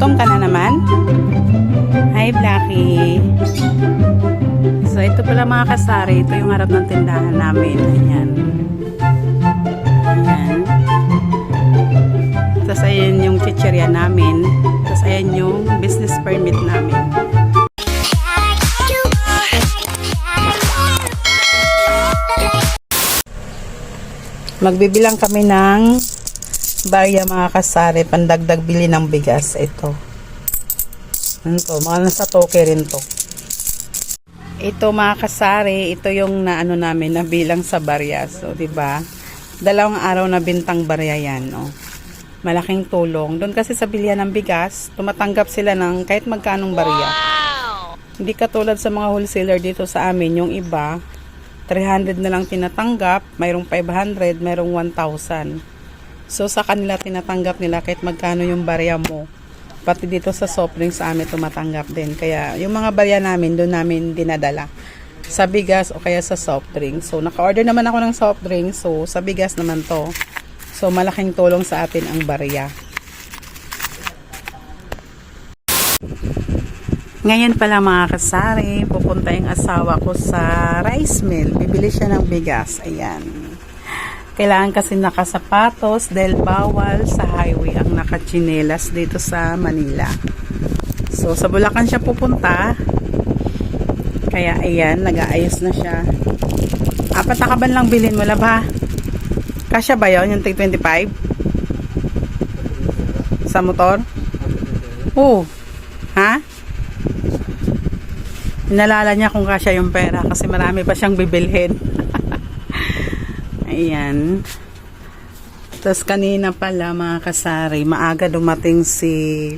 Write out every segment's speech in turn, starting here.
Gutom ka na naman? Hi, Blackie. So, ito pala mga kasari. Ito yung harap ng tindahan namin. Ayan. Ayan. Tapos, ayan yung chichirya namin. Tapos, ayan yung business permit namin. Magbibilang kami ng barya mga kasari, pandagdag bili ng bigas. Ito. Ano to? Mga nasa toke rin to. Ito mga kasari, ito yung naano namin na bilang sa barya. So, 'di ba? Dalawang araw na bintang barya 'yan, no. Malaking tulong. Doon kasi sa bilihan ng bigas, tumatanggap sila ng kahit magkanong barya. Wow! Hindi katulad sa mga wholesaler dito sa amin, yung iba 300 na lang tinatanggap, mayroong 500, mayroong 1,000. So sa kanila tinatanggap nila kahit magkano yung barya mo. Pati dito sa soft drinks sa amin tumatanggap din. Kaya yung mga barya namin doon namin dinadala. Sa bigas o kaya sa soft drinks. So naka-order naman ako ng soft drinks. So sa bigas naman to. So malaking tulong sa atin ang barya. Ngayon pala mga kasari, pupunta yung asawa ko sa rice mill. Bibili siya ng bigas. Ayan. Kailangan kasi nakasapatos dahil bawal sa highway ang nakachinelas dito sa Manila. So, sa Bulacan siya pupunta. Kaya, ayan, nag-aayos na siya. 4 na kaban lang bilhin mo, ba? Kasya ba yun, yung 25? Sa motor? Oo. Ha? Inalala niya kung kasya yung pera kasi marami pa siyang bibilhin. Ayan. Tapos kanina pala mga kasari, maaga dumating si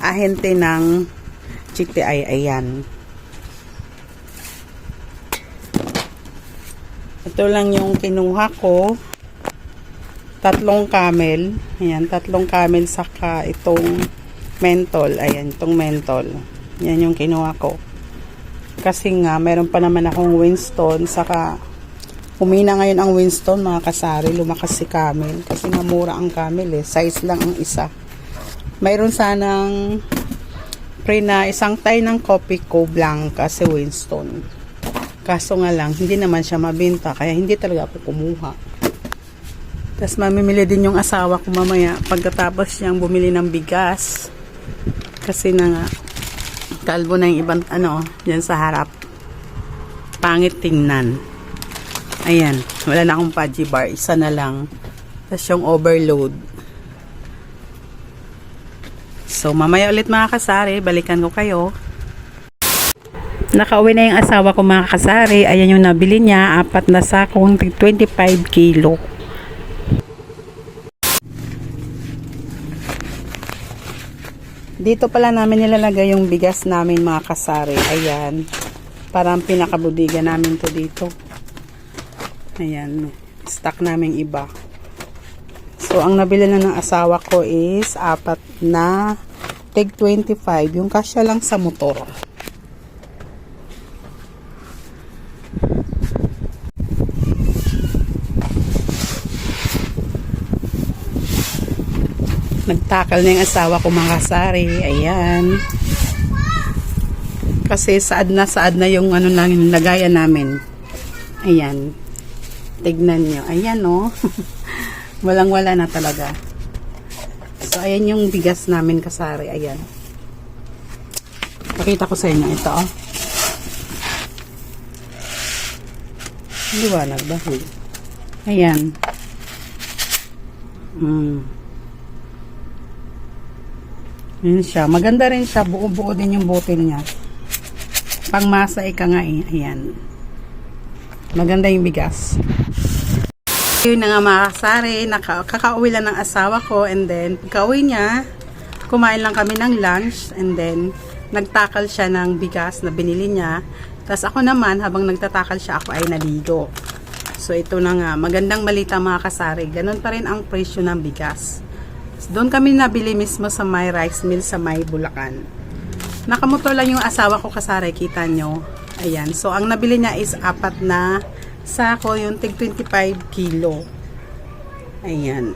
ahente ng GTI. Ayan. Ito lang yung kinuha ko. 3 camel. Ayan, 3 camel saka itong mentol. Ayan, itong mentol. Yan yung kinuha ko. Kasi nga, meron pa naman akong Winston, saka humina ngayon ang Winston, mga kasari, lumakas si Camel. Kasi mamura ang Camel size lang ang isa. Mayroon sanang pre na isang tay ng Copico Blanca si Winston. Kaso nga lang, hindi naman siya mabenta, kaya hindi talaga ako kumuha. Tapos mamimili din yung asawa ko mamaya, pagkatapos niyang bumili ng bigas. Kasi na nga, kalbo na yung ibang dyan sa harap. Pangit tingnan. Ayan, wala na akong Pudgy bar, isa na lang. Tapos yung overload. So mamaya ulit mga kasari, balikan ko kayo. Nakauwi na yung asawa ko mga kasari. Ayan yung nabili niya, 4 na sakong 25 kilo. Dito pala namin nilalagay yung bigas namin mga kasari. Ayan. Parang pinakabudiga namin to dito. Ayan. Stock namin iba. So, ang nabili na ng asawa ko is 4 na tig 25. Yung kasya lang sa motor. Nagtakal na yung asawa ko mga kasari. Ayan. Kasi saad na yung lagayan namin. Ayan. Tignan nyo. Ayan o. Walang wala na talaga. So ayan yung bigas namin kasari. Ayan. Pakita ko sa inyo. Ito o. Liwanag ba? Ayan. Ayan siya. Maganda rin siya. Buo-buo din yung bottle niya. Pangmasa ika nga eh. Ayan. Maganda yung bigas. Yun na nga mga kasari. Kakauwi lang ng asawa ko. And then, pagka-uwi niya, kumain lang kami ng lunch. And then, nagtakal siya ng bigas na binili niya. Tapos ako naman, habang nagtatakal siya, ako ay naligo. So, ito na nga. Magandang balita mga kasari. Ganon pa rin ang presyo ng bigas. Doon kami nabili mismo sa may rice mill sa may Bulacan. Nakamotor lang yung asawa ko kasari, kita nyo. Ayan. So, ang nabili niya is 4 na sako, yung tig 25 kilo. Ayan.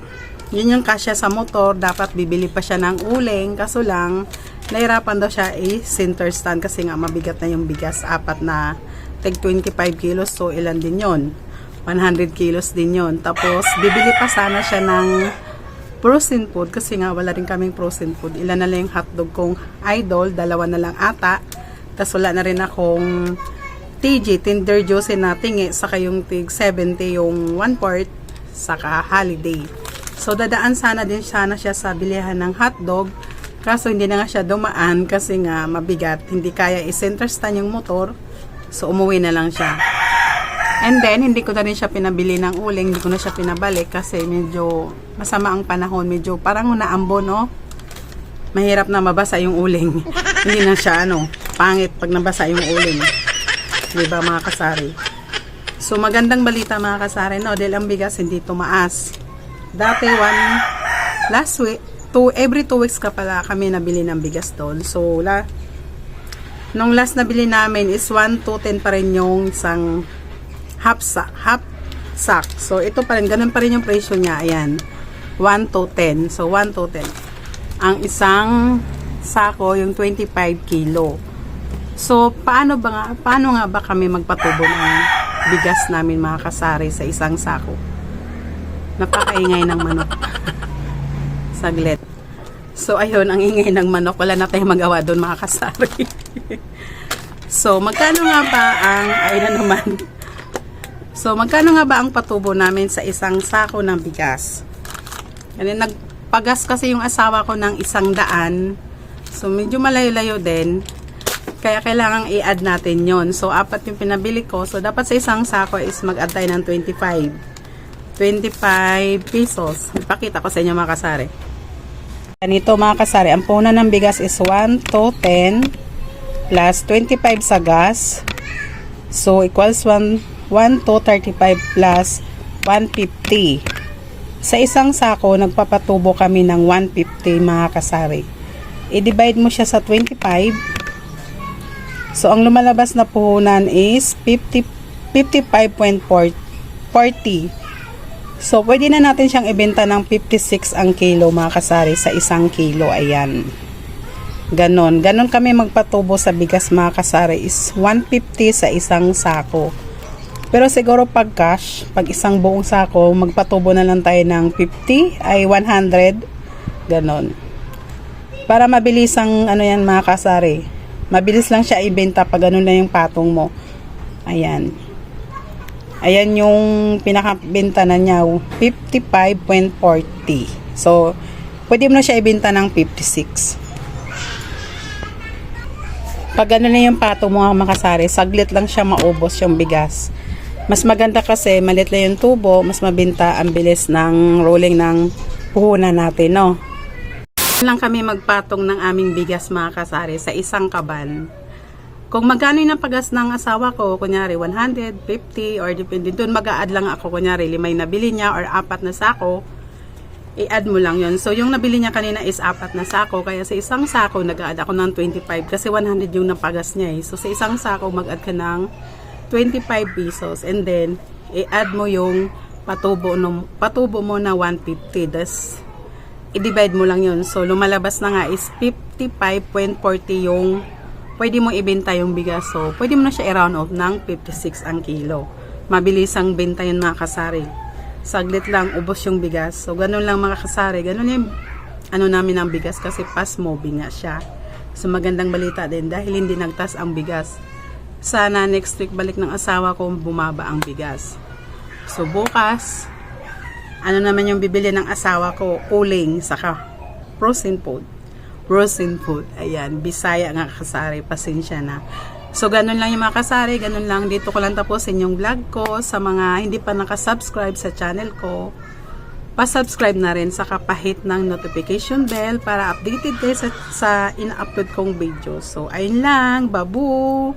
Yun yung kasya sa motor. Dapat bibili pa siya ng uling. Kaso lang, nahirapan daw siya center stand kasi nga mabigat na yung bigas. Apat na tig 25 kilos. So, ilan din yon? 100 kilos din yon. Tapos, bibili pa sana siya ng frozen food kasi nga wala rin kaming frozen food. Ilan na lang yung hotdog kong Idol. 2 na lang ata. Tapos, wala na rin akong TG, Tender Juice na tingi. Saka yung tig 70 yung 1/4. Saka holiday. So, dadaan sana din sana siya sa bilihan ng hotdog. Kaso, hindi na nga siya dumaan kasi nga mabigat. Hindi kaya i-center stand yung motor. So, umuwi na lang siya. And then, hindi ko na rin siya pinabili ng uling. Hindi ko na siya pinabalik kasi medyo masama ang panahon. Medyo parang naambo, no? Mahirap na mabasa yung uling. Hindi na siya, pangit pag nabasa yung uling. Diba, mga kasari? So, magandang balita, mga kasari, no? Dahil ang bigas hindi tumaas. Dati, last week, every 2 weeks ka pala kami nabili ng bigas doon. So, nung last nabili namin is 1 to 10 pa rin yung isang half sack. So, ito pa rin, ganun pa rin yung presyo niya. Ayan, 1 to 10. So, 1 to 10. Ang isang sako, yung 25 kilo. So, paano nga ba kami magpatubo ng bigas namin, mga kasari, sa isang sako? Napakaingay ng manok. Saglit. So, ayun, ang ingay ng manok. Wala na tayong magawa doon, mga kasari. So, magkano nga ba ang patubo namin sa isang sako ng bigas? Kasi nagpagas kasi yung asawa ko ng 100. So, medyo malayo-layo din. Kaya kailangang i-add natin yon. So, 4 yung pinabili ko. So, dapat sa isang sako is mag-add tayo ng 25 pesos. Ipakita ko sa inyo, mga kasari. Ganito, mga kasari, ang punan ng bigas is 1 to 10 plus 25 sa gas. So, equals 1 to 35 plus 150. Sa isang sako, nagpapatubo kami ng 150, mga kasari. I-divide mo siya sa 25. So, ang lumalabas na puhunan is 55.40. So, pwede na natin siyang ibenta ng 56 ang kilo, mga kasari, sa isang kilo. Ayan. Ganon kami magpatubo sa bigas, mga kasari, is 150 sa isang sako. Pero siguro pag cash, pag isang buong sako, magpatubo na lang tayo ng 50, ay 100. Ganon. Para mabilis ang yan, mga kasari. Mabilis lang siya ibenta pag ganun na yung patong mo. Ayan. Ayan yung pinakabenta na niya, 55.40. So, pwede mo na siya ibenta ng 56. Pag gano'n na yung pato mo, mga makasari, saglit lang siya maubos yung bigas. Mas maganda kasi, malit lang yung tubo, mas mabenta ang bilis ng rolling ng puhunan natin, no? Lang kami magpatong ng aming bigas, mga kasari, sa isang kaban. Kung magkano yung pagas ng asawa ko, kunyari 150 or depende doon, mag-a-add lang ako, kunyari 5 na bili niya or 4 na sako, i-add mo lang yun. So, yung nabili niya kanina is 4 na sako, kaya sa isang sako, nag-a-add ako ng 25 kasi 100 yung napagas niya. So, sa isang sako, mag-add ka ng 25 pesos and then, i-add mo yung patubo mo na 150. Das, i-divide mo lang yun. So, lumalabas na nga is 55.40 yung pwede mo ibenta yung bigas. So, pwede mo na siya i-round off ng 56 ang kilo. Mabilis ang benta yun, mga kasari. Saglit lang, ubos yung bigas. So, ganun lang, mga kasari. Ganun yung namin ang bigas kasi fast moving nga siya. So, magandang balita din dahil hindi nagtas ang bigas. Sana next week balik ng asawa ko, bumaba ang bigas. So, bukas, naman yung bibili ng asawa ko? Uling, saka frozen food. Ayan, Bisaya nga, kasari, pasensya na. So, ganun lang yung mga kasari, ganun lang. Dito ko lang tapusin yung vlog ko. Sa mga hindi pa nakasubscribe sa channel ko, pa-subscribe na rin, saka pa-hit ng notification bell para updated kayo sa ina-upload kong video. So, ayun lang, babu!